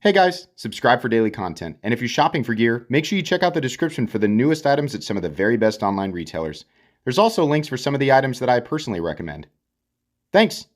Hey guys, subscribe for daily content. And if you're shopping for gear, make sure you check out the description for the newest items at some of the very best online retailers. There's also links for some of the items that I personally recommend. Thanks!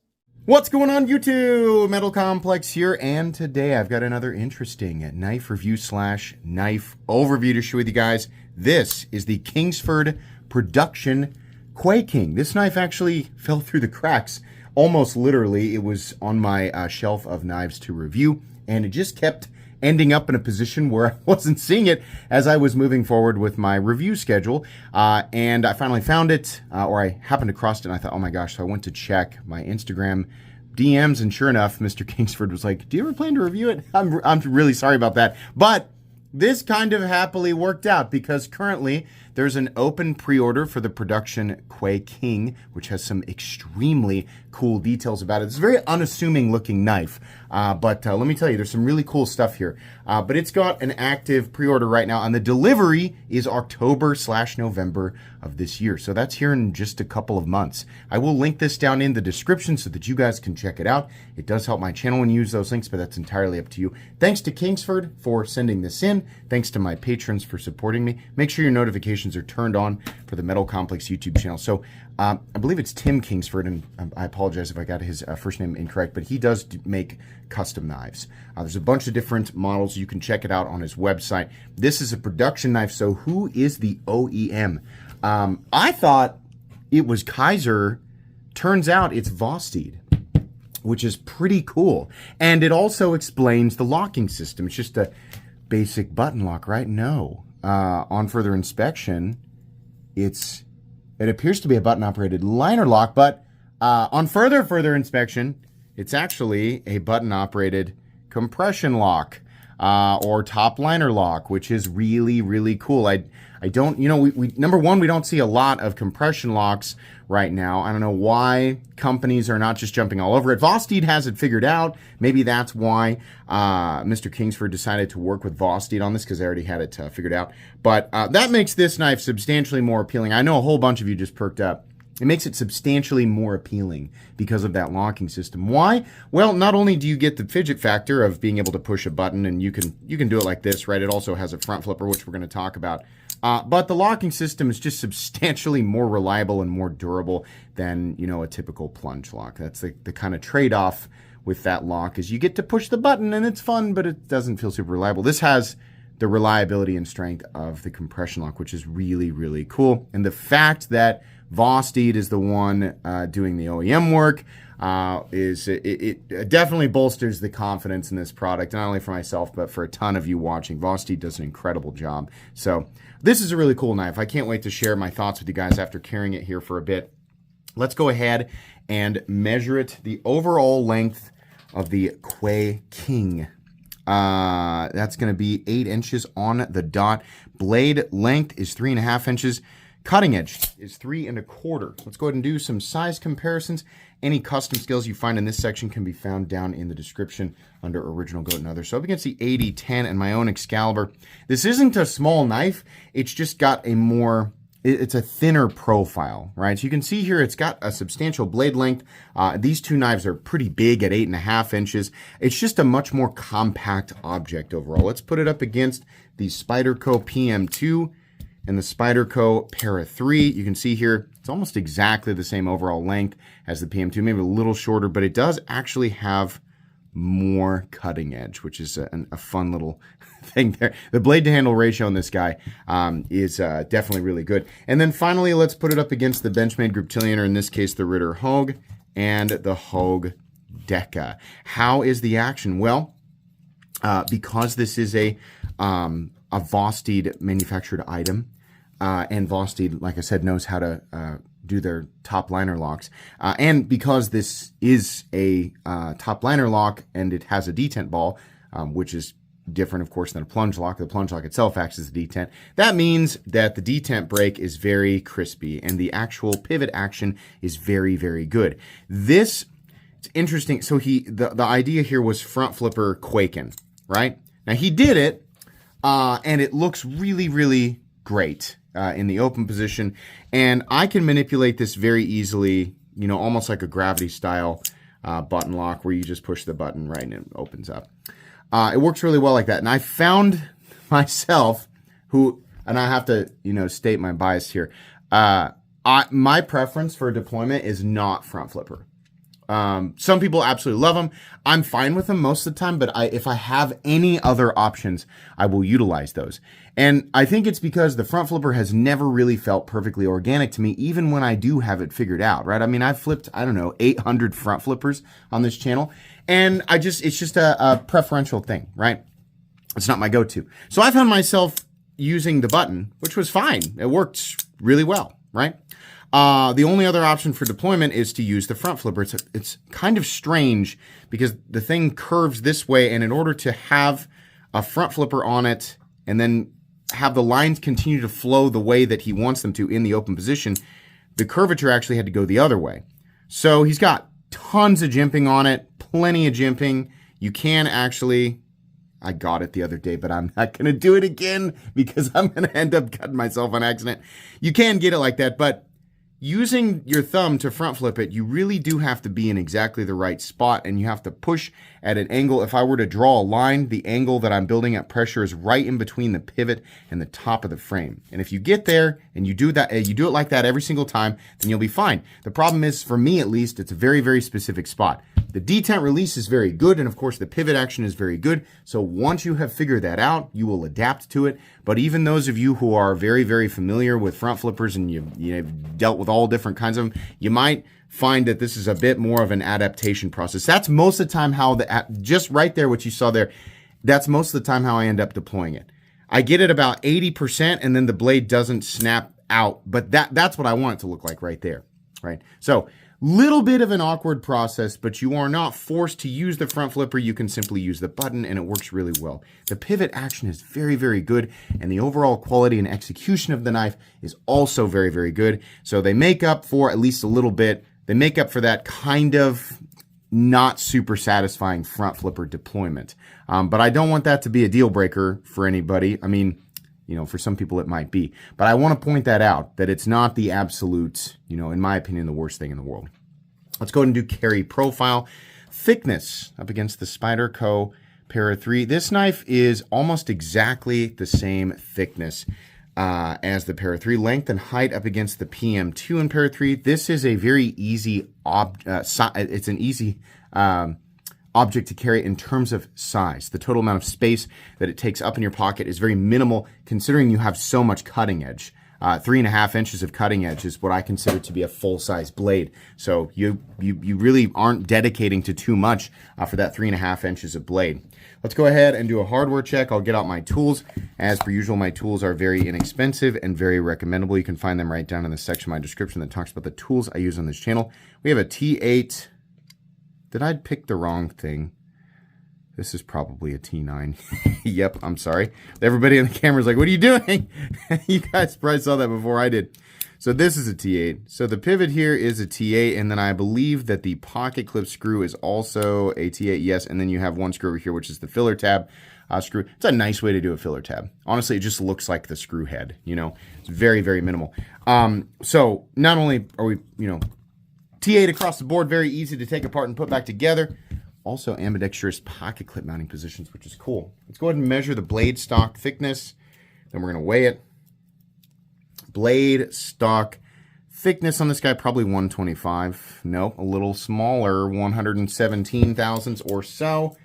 What's going on YouTube? Metal Complex here, and today I've got another interesting knife review / knife overview to share with you guys. This is the Kingsford production KwaiKing. This knife actually fell through the cracks. Almost literally, it was on my shelf of knives to review, and it just kept ending up in a position where I wasn't seeing it as I was moving forward with my review schedule. And I finally found it, or I happened to cross it, and I thought, oh my gosh. So I went to check my Instagram DMs, and sure enough, Mr. Kingsford was like, do you ever plan to review it? I'm really sorry about that. But this kind of happily worked out because currently there's an open pre-order for the production KwaiKing, which has some extremely cool details about it. It's a very unassuming looking knife, but let me tell you, there's some really cool stuff here. But it's got an active pre-order right now, and the delivery is October / November of this year. So that's here in just a couple of months. I will link this down in the description so that you guys can check it out. It does help my channel when you use those links, but that's entirely up to you. Thanks to Kingsford for sending this in. Thanks to my patrons for supporting me. Make sure your notifications are turned on for the Metal Complex YouTube channel. So I believe it's Tim Kingsford, and I apologize if I got his first name incorrect, but he does make custom knives. There's a bunch of different models. You can check it out on his website. This is a production knife, so who is the OEM? I thought it was Kaiser. Turns out it's Vosted, which is pretty cool. And it also explains the locking system. It's just a basic button lock, right? No. On further inspection, it appears to be a button-operated liner lock, but on further inspection, it's actually a button-operated compression lock or top liner lock, which is really, really cool. I don't, number one, we don't see a lot of compression locks right now. I don't know why companies are not just jumping all over it. Vosted has it figured out. Maybe that's why Mr. Kingsford decided to work with Vosted on this, because they already had it figured out. But that makes this knife substantially more appealing. I know a whole bunch of you just perked up. It makes it substantially more appealing because of that locking system. Why? Well, not only do you get the fidget factor of being able to push a button, and you can do it like this, right? It also has a front flipper, which we're going to talk about. But the locking system is just substantially more reliable and more durable than, a typical plunge lock. That's the kind of trade-off with that lock, is you get to push the button and it's fun, but it doesn't feel super reliable. This has the reliability and strength of the compression lock, which is really, really cool. And the fact that Vosted is the one doing the OEM work it definitely bolsters the confidence in this product, not only for myself, but for a ton of you watching. Vosted does an incredible job. So this is a really cool knife. I can't wait to share my thoughts with you guys after carrying it here for a bit. Let's go ahead and measure it. The overall length of the KwaiKing. That's going to be 8 inches on the dot. Blade length is 3.5 inches. Cutting edge is 3 1/4. Let's go ahead and do some size comparisons. Any custom skills you find in this section can be found down in the description under Original Goat and Others. So up against the 80-10 and my own Excalibur. This isn't a small knife. It's just got it's a thinner profile, right? So you can see here it's got a substantial blade length. These two knives are pretty big at 8.5 inches. It's just a much more compact object overall. Let's put it up against the Spyderco PM2 and the Spyderco Para 3. You can see here, it's almost exactly the same overall length as the PM2, maybe a little shorter, but it does actually have more cutting edge, which is a fun little thing there. The blade to handle ratio on this guy is definitely really good. And then finally, let's put it up against the Benchmade Griptilian, or in this case, the Ritter Hogue and the Hogue Deca. How is the action? Well, because this is a Vosted manufactured item, and Vosted, like I said, knows how to do their top liner locks. And because this is a top liner lock and it has a detent ball, which is different, of course, than a plunge lock. The plunge lock itself acts as a detent. That means that the detent break is very crispy and the actual pivot action is very, very good. It's interesting. So the idea here was front flipper quaking, right? Now he did it, and it looks really, really great in the open position. And I can manipulate this very easily, almost like a gravity style button lock where you just push the button right and it opens up. It works really well like that. And I found myself and I have to, state my bias here. My preference for deployment is not front flipper. Some people absolutely love them. I'm fine with them most of the time, but if I have any other options, I will utilize those. And I think it's because the front flipper has never really felt perfectly organic to me, even when I do have it figured out, right? I mean, I've flipped, 800 front flippers on this channel, and it's just a preferential thing, right? It's not my go-to. So I found myself using the button, which was fine. It worked really well, right? The only other option for deployment is to use the front flipper. It's kind of strange because the thing curves this way, and in order to have a front flipper on it and then have the lines continue to flow the way that he wants them to in the open position, the curvature actually had to go the other way. So he's got tons of jimping on it, plenty of jimping. You can actually... I got it the other day, but I'm not going to do it again because I'm going to end up cutting myself on accident. You can get it like that, but using your thumb to front flip it, you really do have to be in exactly the right spot, and you have to push at an angle. If I were to draw a line, the angle that I'm building at pressure is right in between the pivot and the top of the frame. And if you get there and you do it like that every single time, then you'll be fine. The problem is, for me at least, it's a very, very specific spot. The detent release is very good, and of course the pivot action is very good. So once you have figured that out, you will adapt to it. But even those of you who are very, very familiar with front flippers and you've dealt with all different kinds of them, you might find that this is a bit more of an adaptation process. That's most of the time how just right there, what you saw there, that's most of the time how I end up deploying it. I get it about 80%, and then the blade doesn't snap out, but that's what I want it to look like right there, right? So little bit of an awkward process, but you are not forced to use the front flipper. You can simply use the button, and it works really well. The pivot action is very, very good, and the overall quality and execution of the knife is also very, very good. So they make up for, at least a little bit, they make up for that kind of not super satisfying front flipper deployment. But I don't want that to be a deal breaker for anybody. I mean, for some people it might be. But I want to point that out, that it's not the absolute, in my opinion, the worst thing in the world. Let's go ahead and do carry profile. Thickness up against the Spyderco Para 3. This knife is almost exactly the same thickness as the Para 3. Length and height up against the PM2 in Para 3. This is a very easy, it's an easy object to carry in terms of size. The total amount of space that it takes up in your pocket is very minimal, considering you have so much cutting edge. 3.5 inches of cutting edge is what I consider to be a full-size blade. So you really aren't dedicating to too much for that 3.5 inches of blade. Let's go ahead and do a hardware check. I'll get out my tools. As per usual, my tools are very inexpensive and very recommendable. You can find them right down in the section of my description that talks about the tools I use on this channel. We have a T8. Did I pick the wrong thing? This is probably a T9. Yep, I'm sorry. Everybody on the camera is like, what are you doing? You guys probably saw that before I did. So this is a T8. So the pivot here is a T8, and then I believe that the pocket clip screw is also a T8, yes, and then you have one screw over here, which is the filler tab screw. It's a nice way to do a filler tab. Honestly, it just looks like the screw head, It's very, very minimal. So not only are we, T8 across the board, very easy to take apart and put back together. Also ambidextrous pocket clip mounting positions, which is cool. Let's go ahead and measure the blade stock thickness. Then we're going to weigh it. Blade stock thickness on this guy, probably 125. No, a little smaller, 117 thousandths or so.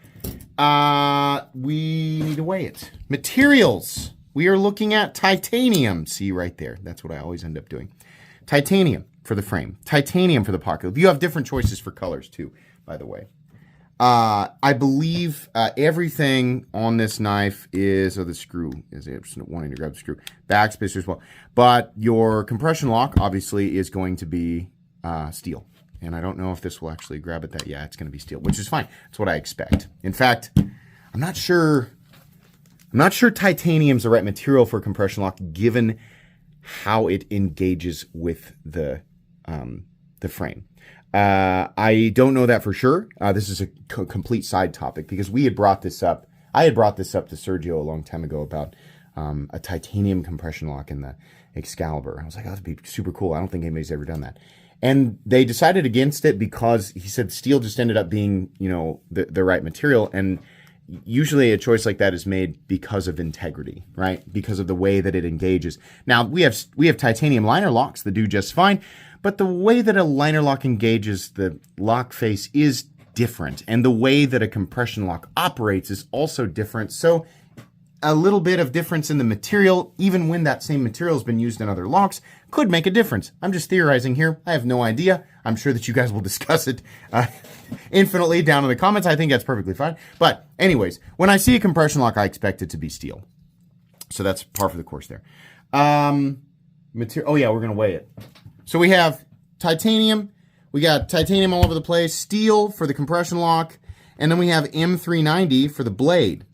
We need to weigh it. Materials. We are looking at titanium. See right there. That's what I always end up doing. Titanium for the frame. Titanium for the pocket. You have different choices for colors too, by the way. I believe everything on this knife is, the screw is wanting to grab the screw, backspacer as well. But your compression lock obviously is going to be steel. And I don't know if this will actually grab it. Yeah, it's going to be steel, which is fine. That's what I expect. In fact, I'm not sure titanium's the right material for a compression lock, given how it engages with the frame. I don't know that for sure. This is a complete side topic because we had brought this up. I had brought this up to Sergio a long time ago about a titanium compression lock in the Excalibur. I was like, oh, that'd be super cool. I don't think anybody's ever done that. And they decided against it because he said steel just ended up being, the right material. And usually a choice like that is made because of integrity, right? Because of the way that it engages. Now, we have titanium liner locks that do just fine, but the way that a liner lock engages the lock face is different, and the way that a compression lock operates is also different. So a little bit of difference in the material, even when that same material has been used in other locks, could make a difference. I'm just theorizing here. I have no idea. I'm sure that you guys will discuss it infinitely down in the comments. I think that's perfectly fine. But anyways, when I see a compression lock, I expect it to be steel. So that's par for the course there. Material. Oh yeah, we're gonna weigh it. So we have titanium. We got titanium all over the place. Steel for the compression lock, and then we have M390 for the blade.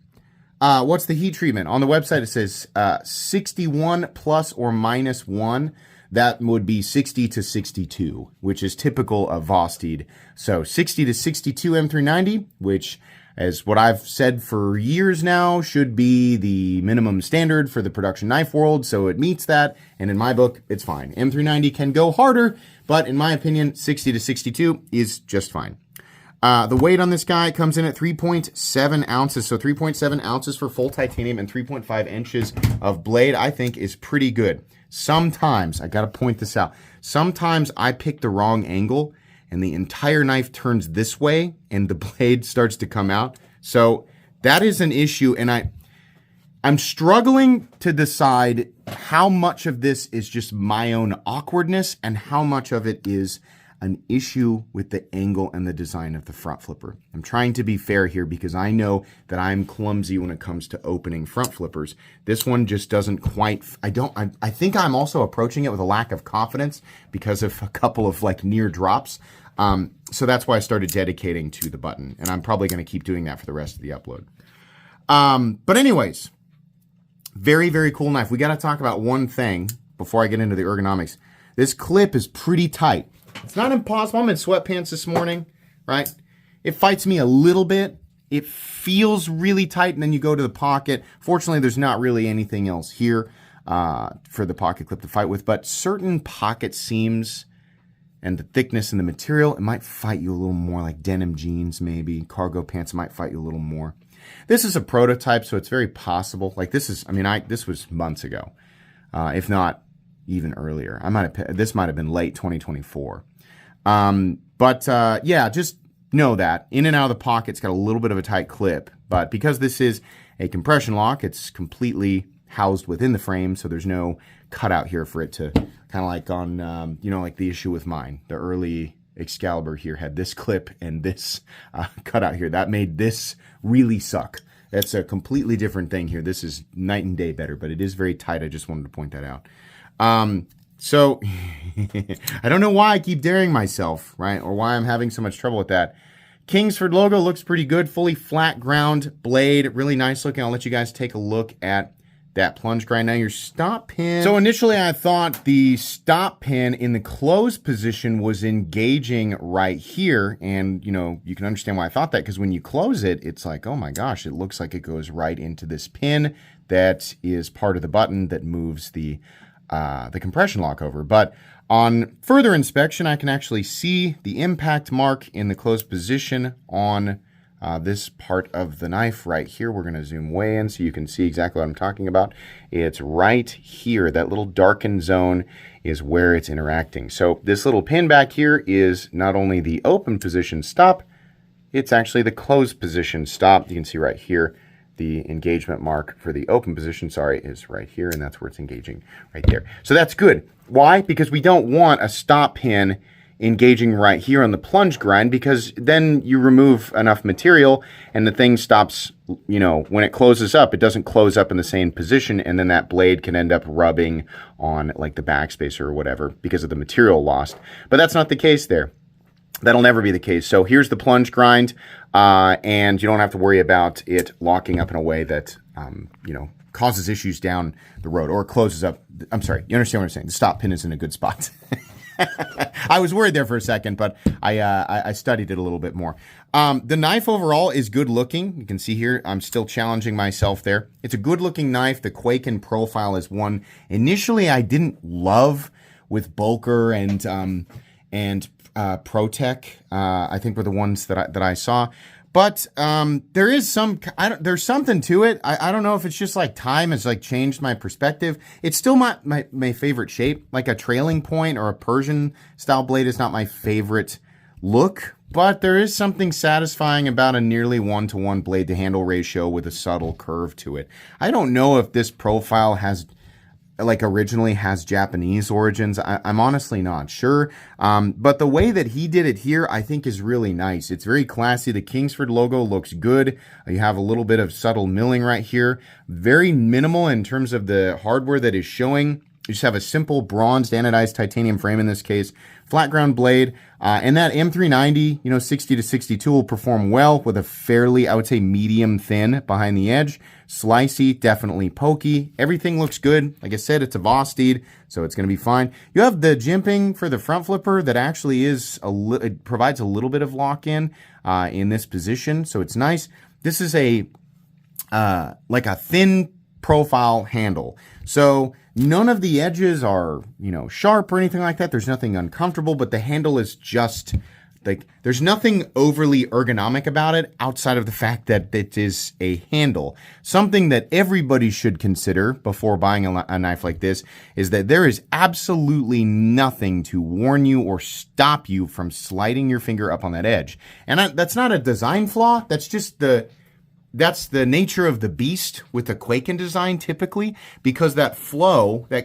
What's the heat treatment? On the website, it says 61 plus or minus 1. That would be 60 to 62, which is typical of Vosteed. So 60 to 62 M390, which is what I've said for years now, should be the minimum standard for the production knife world. So it meets that. And in my book, it's fine. M390 can go harder, but in my opinion, 60 to 62 is just fine. The weight on this guy comes in at 3.7 ounces. So 3.7 ounces for full titanium and 3.5 inches of blade, I think is pretty good. Sometimes, I got to point this out, sometimes I pick the wrong angle and the entire knife turns this way and the blade starts to come out. So that is an issue, and I'm struggling to decide how much of this is just my own awkwardness and how much of it is an issue with the angle and the design of the front flipper. I'm trying to be fair here because I know that I'm clumsy when it comes to opening front flippers. This one just doesn't quite, I think I'm also approaching it with a lack of confidence because of a couple of like near drops. So that's why I started dedicating to the button, and I'm probably going to keep doing that for the rest of the upload. But anyways, very, very cool knife. We got to talk about one thing before I get into the ergonomics. This clip is pretty tight. It's not impossible. I'm in sweatpants this morning, right? It fights me a little bit. It feels really tight, and then you go to the pocket. Fortunately, there's not really anything else here for the pocket clip to fight with, but certain pocket seams and the thickness and the material, it might fight you a little more, like denim jeans maybe, cargo pants, it might fight you a little more. This is a prototype, so it's very possible. Like this is, this was months ago, if not even earlier. This might have been late 2024. Yeah, just know that in and out of the pocket's got a little bit of a tight clip, but because this is a compression lock, it's completely housed within the frame, so there's no cutout here for it to kind of like on, like the issue with mine. The early Excalibur here had this clip and this cutout here. That made this really suck. That's a completely different thing here. This is night and day better, but it is very tight. I just wanted to point that out. So I don't know why I keep daring myself, right? Or why I'm having so much trouble with that. Kingsford logo looks pretty good. Fully flat ground blade. Really nice looking. I'll let you guys take a look at that plunge grind. Now your stop pin. So initially I thought the stop pin in the close position was engaging right here. And you can understand why I thought that, because when you close it, it's like, oh my gosh, it looks like it goes right into this pin that is part of the button that moves the compression lock over. But on further inspection, I can actually see the impact mark in the closed position on this part of the knife right here. We're going to zoom way in so you can see exactly what I'm talking about. It's right here. That little darkened zone is where it's interacting. So this little pin back here is not only the open position stop, it's actually the closed position stop. You can see right here. The engagement mark for the open position, is right here, and that's where it's engaging right there. So that's good. Why? Because we don't want a stop pin engaging right here on the plunge grind, because then you remove enough material and the thing stops, when it closes up, it doesn't close up in the same position, and then that blade can end up rubbing on like the backspacer or whatever because of the material lost. But that's not the case there. That'll never be the case. So here's the plunge grind, and you don't have to worry about it locking up in a way that, causes issues down the road or closes up. I'm sorry, you understand what I'm saying? The stop pin is in a good spot. I was worried there for a second, but I studied it a little bit more. The knife overall is good looking. You can see here, I'm still challenging myself there. It's a good looking knife. The KwaiKing profile is one initially I didn't love with Bulker and ProTech, I think were the ones that I saw. But there is there's something to it. I don't know if it's just like time has like changed my perspective. It's still my favorite shape. Like a trailing point or a Persian style blade is not my favorite look, but there is something satisfying about a nearly 1-to-1 blade to handle ratio with a subtle curve to it. I don't know if this profile originally has Japanese origins. I'm honestly not sure. But the way that he did it here, I think is really nice. It's very classy. The Kingsford logo looks good. You have a little bit of subtle milling right here. Very minimal in terms of the hardware that is showing. You just have a simple bronzed anodized titanium frame in this case, flat ground blade, and that M390, 60 to 62 will perform well with a fairly, I would say, medium thin behind the edge. Slicey, definitely pokey. Everything looks good. Like I said, it's a Vosteed, so it's going to be fine. You have the jimping for the front flipper that actually it provides a little bit of lock-in this position, so it's nice. This is like a thin profile handle. So none of the edges are, sharp or anything like that. There's nothing uncomfortable, but the handle is just like, there's nothing overly ergonomic about it outside of the fact that it is a handle. Something that everybody should consider before buying a knife like this is that there is absolutely nothing to warn you or stop you from sliding your finger up on that edge. And that's not a design flaw. That's just that's the nature of the beast with the KwaiKing design typically, because that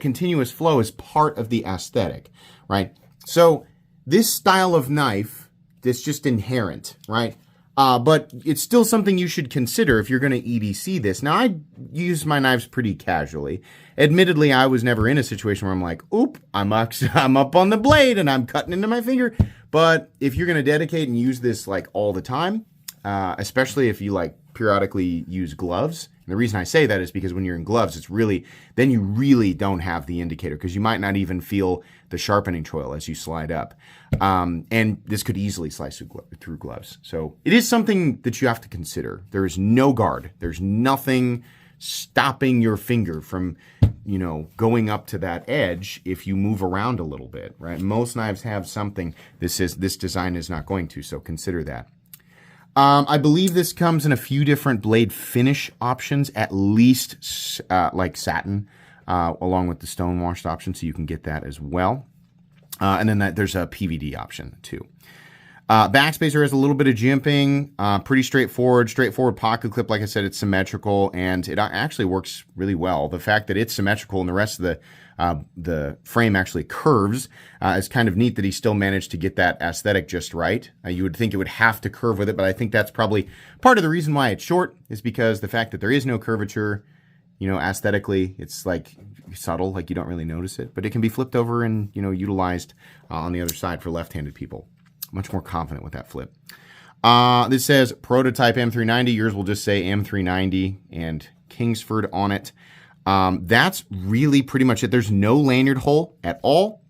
continuous flow is part of the aesthetic, right? So this style of knife, it's just inherent, right? But it's still something you should consider if you're going to EDC this. Now, I use my knives pretty casually. Admittedly, I was never in a situation where I'm like, oop, I'm up on the blade and I'm cutting into my finger. But if you're going to dedicate and use this like all the time, especially if you like periodically use gloves. And the reason I say that is because when you're in gloves, then you really don't have the indicator because you might not even feel the sharpening choil as you slide up. And this could easily slice through gloves. So it is something that you have to consider. There is no guard. There's nothing stopping your finger from, going up to that edge if you move around a little bit, right? Most knives have something. This design is not going to, so consider that. I believe this comes in a few different blade finish options, at least like satin, along with the stone washed option, so you can get that as well. And then there's a PVD option too. Backspacer has a little bit of jimping, pretty straightforward pocket clip. Like I said, it's symmetrical and it actually works really well. The fact that it's symmetrical and the rest of the frame actually curves is kind of neat that he still managed to get that aesthetic just right. You would think it would have to curve with it, but I think that's probably part of the reason why it's short is because the fact that there is no curvature, aesthetically, it's like subtle, like you don't really notice it, but it can be flipped over and, utilized on the other side for left-handed people. Much more confident with that flip. This says prototype M390. Yours will just say M390 and Kingsford on it. That's really pretty much it. There's no lanyard hole at all.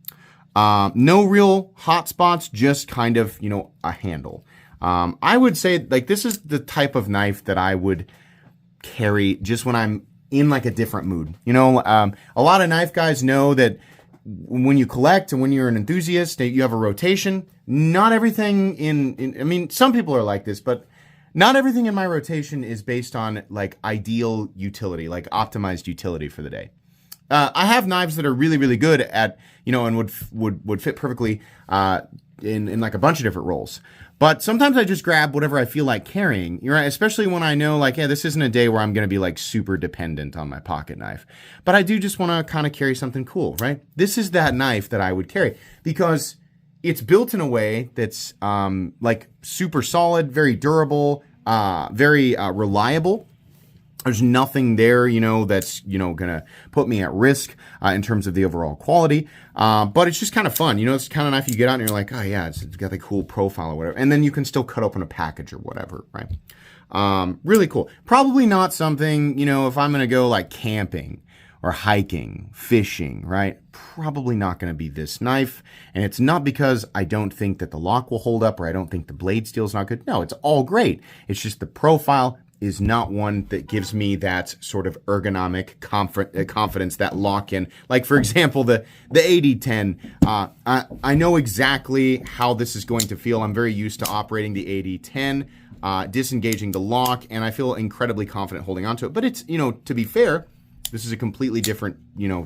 No real hot spots, just kind of, a handle. I would say like this is the type of knife that I would carry just when I'm in like a different mood. A lot of knife guys know that when you collect and when you're an enthusiast, you have a rotation. Not everything I mean, some people are like this, but not everything in my rotation is based on like ideal utility, like optimized utility for the day. I have knives that are really, really good at, and would fit perfectly in like a bunch of different roles. But sometimes I just grab whatever I feel like carrying, right? Especially when I know like, yeah, this isn't a day where I'm going to be like super dependent on my pocket knife. But I do just want to kind of carry something cool, right? This is that knife that I would carry because it's built in a way that's like super solid, very durable, very reliable. There's nothing there, that's, going to put me at risk in terms of the overall quality. But it's just kind of fun. It's the kind of knife you get out and you're like, oh, yeah, it's got the cool profile or whatever. And then you can still cut open a package or whatever, right? Really cool. Probably not something, if I'm going to go like camping or hiking, fishing, right? Probably not going to be this knife. And it's not because I don't think that the lock will hold up or I don't think the blade steel is not good. No, it's all great. It's just the profile is not one that gives me that sort of ergonomic confidence, that lock-in. Like, for example, the 8010. I know exactly how this is going to feel. I'm very used to operating the 8010. disengaging the lock, and I feel incredibly confident holding onto it. But it's, to be fair, this is a completely different,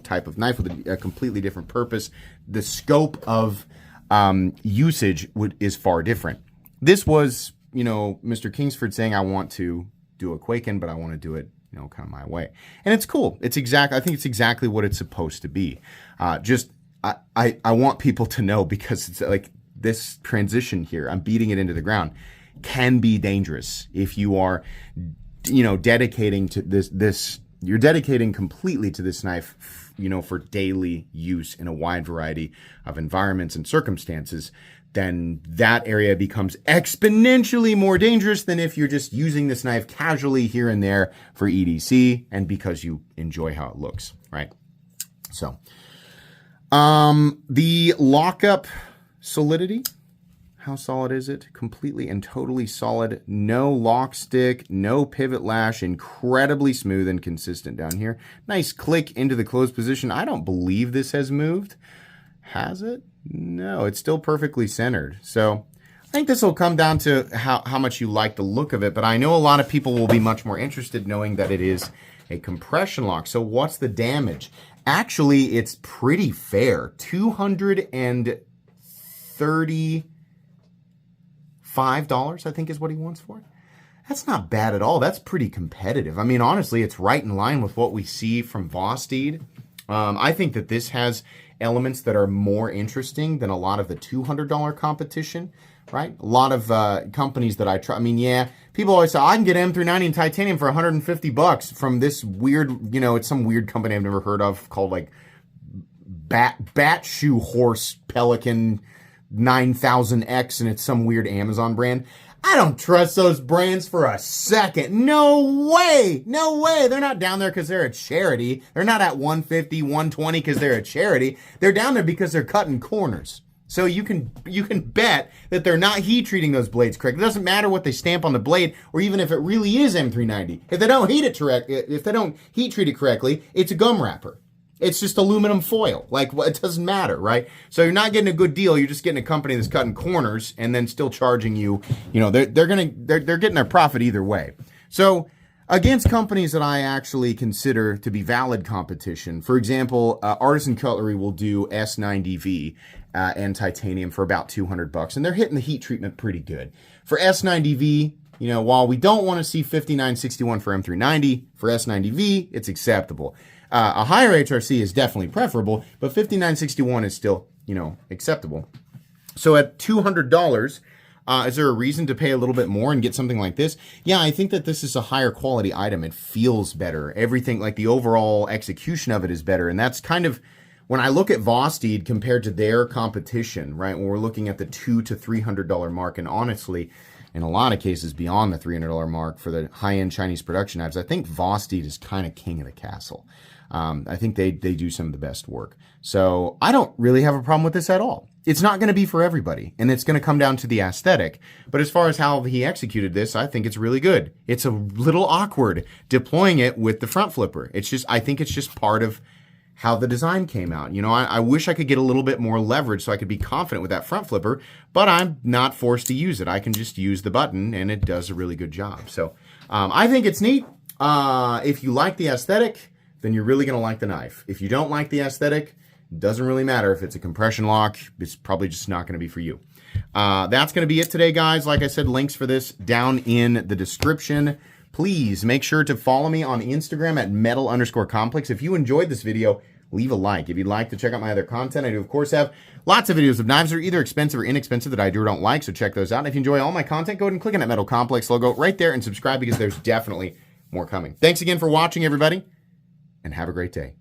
type of knife with a completely different purpose. The scope of usage is far different. This was, Mr. Kingsford saying, I want to do a KwaiKing, but I want to do it, kind of my way. And it's cool. I think it's exactly what it's supposed to be. I want people to know, because it's like this transition here, I'm beating it into the ground, can be dangerous if you are, dedicating to this, you're dedicating completely to this knife, for daily use in a wide variety of environments and circumstances. Then that area becomes exponentially more dangerous than if you're just using this knife casually here and there for EDC and because you enjoy how it looks, right? So, the lockup solidity, how solid is it? Completely and totally solid. No lock stick, no pivot lash, incredibly smooth and consistent down here. Nice click into the closed position. I don't believe this has moved. Has it? No, it's still perfectly centered. So I think this will come down to how much you like the look of it, but I know a lot of people will be much more interested knowing that it is a compression lock. So what's the damage? Actually, it's pretty fair. $235, I think, is what he wants for it. That's not bad at all. That's pretty competitive. I mean, honestly, it's right in line with what we see from Vosteed. I think that this has elements that are more interesting than a lot of the $200 competition, right? A lot of companies that I try, I mean, yeah, people always say, I can get M390 in titanium for $150 from this weird, it's some weird company I've never heard of called like Bat Shoe Horse Pelican 9000X, and it's some weird Amazon brand. I don't trust those brands for a second. No way. No way. They're not down there because they're a charity. They're not at 150, 120 because they're a charity. They're down there because they're cutting corners. So you can bet that they're not heat treating those blades correctly. It doesn't matter what they stamp on the blade, or even if it really is M390. If they don't heat treat it correctly, it's a gum wrapper. It's just aluminum foil. Like, it doesn't matter, right? So you're not getting a good deal. You're just getting a company that's cutting corners and then still charging you. They're getting their profit either way. So against companies that I actually consider to be valid competition, for example, Artisan Cutlery will do S90V and titanium for about $200, and they're hitting the heat treatment pretty good. For S90V, while we don't want to see 5961 for M390, for S90V, it's acceptable. A higher HRC is definitely preferable, but 5961 is still, acceptable. So at $200, is there a reason to pay a little bit more and get something like this? Yeah, I think that this is a higher quality item. It feels better. Everything, like the overall execution of it, is better. And that's kind of, when I look at Vosteed compared to their competition, right, when we're looking at the $200 to $300 mark, and honestly, in a lot of cases beyond the $300 mark for the high-end Chinese production knives, I think Vosteed is kind of king of the castle. I think they do some of the best work. So I don't really have a problem with this at all. It's not going to be for everybody, and it's going to come down to the aesthetic. But as far as how he executed this, I think it's really good. It's a little awkward deploying it with the front flipper. I think it's just part of how the design came out. I wish I could get a little bit more leverage so I could be confident with that front flipper, but I'm not forced to use it. I can just use the button, and it does a really good job. So I think it's neat. If you like the aesthetic, then you're really going to like the knife. If you don't like the aesthetic, it doesn't really matter if it's a compression lock. It's probably just not going to be for you. That's going to be it today, guys. Like I said, links for this down in the description. Please make sure to follow me on Instagram at metal_complex. If you enjoyed this video, leave a like. If you'd like to check out my other content, I do, of course, have lots of videos of knives that are either expensive or inexpensive that I do or don't like, so check those out. And if you enjoy all my content, go ahead and click on that Metal Complex logo right there and subscribe, because there's definitely more coming. Thanks again for watching, everybody, and have a great day.